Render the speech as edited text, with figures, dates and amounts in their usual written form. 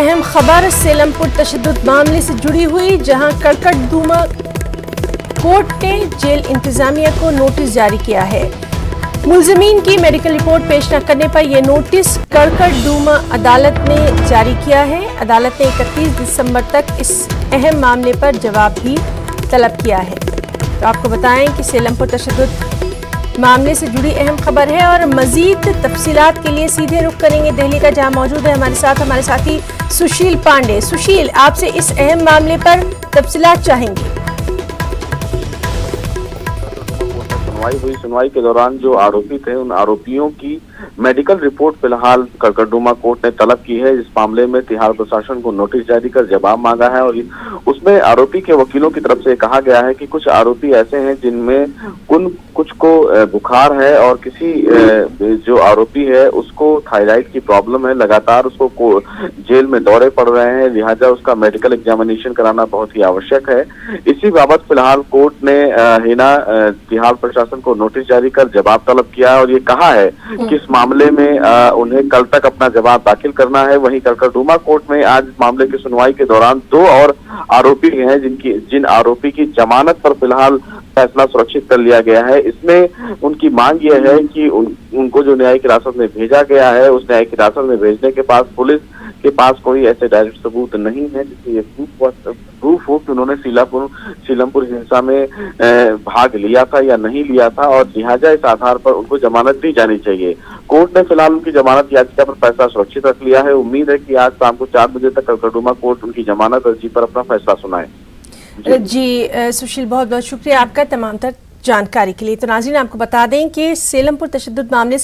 अहम खबर सेलमपुर तशद्दुद मामले से जुड़ी हुई, जहां कड़कड़दूमा कोर्ट ने जेल इंतजामिया को नोटिस जारी किया है। मुलजमीन की मेडिकल रिपोर्ट पेश न करने पर यह नोटिस कड़कड़दूमा अदालत ने जारी किया है। अदालत ने 31 दिसंबर तक इस अहम मामले पर जवाब भी तलब किया है। तो आपको बताएं कि सेलमपुर तशद्दुद मामले से जुड़ी अहम खबर है और मजीद तफसीलात के लिए सीधे रुख करेंगे दिल्ली का, जहां मौजूद है हमारे साथी सुशील पांडे। सुशील, आपसे इस अहम मामले पर तफसीलात चाहेंगे। सुनवाई के दौरान जो आरोपी थे उन आरोपियों की मेडिकल रिपोर्ट फिलहाल कड़कड़दूमा कोर्ट ने तलब की है। इस मामले में तिहाड़ प्रशासन को नोटिस जारी कर जवाब मांगा है और उसमें आरोपी के वकीलों की तरफ से कहा गया है कि कुछ आरोपी ऐसे हैं जिनमें कुछ को बुखार है और किसी जो आरोपी है उसको थायराइड की प्रॉब्लम है, लगातार उसको जेल में दौरे पड़ रहे हैं, लिहाजा उसका मेडिकल एग्जामिनेशन कराना बहुत ही आवश्यक है। इसी बाबत फिलहाल कोर्ट ने हिना तिहाड़ प्रशासन को नोटिस जारी कर जवाब तलब किया है और ये कहा है कि इस मामले में उन्हें कल तक अपना जवाब दाखिल करना है। वहीं कड़कड़दूमा कोर्ट में आज इस मामले की सुनवाई के दौरान 2 और आरोपी हैं जिन आरोपी की जमानत पर फिलहाल फैसला सुरक्षित कर लिया गया है। इसमें उनकी मांग यह है कि उनको जो न्यायिक हिरासत में भेजा गया है उस न्यायिक हिरासत में भेजने के पास पुलिस के पास कोई ऐसे डायरेक्ट सबूत नहीं है जिससे ये प्रूफ हो कि उन्होंने सीलमपुर हिंसा में भाग लिया था या नहीं लिया था और लिहाजा इस आधार पर उनको जमानत दी जानी चाहिए। कोर्ट ने फिलहाल उनकी जमानत याचिका पर फैसला सुरक्षित रख लिया है। उम्मीद है कि आज शाम को 4 बजे तक कड़कड़दूमा कोर्ट उनकी जमानत अर्जी पर अपना फैसला सुनाए। जी सुशील, बहुत बहुत शुक्रिया आपका तमाम तर जानकारी के लिए। तो नाज़रीन, आपको बता दें कि सेलमपुर तशद्दुद मामले से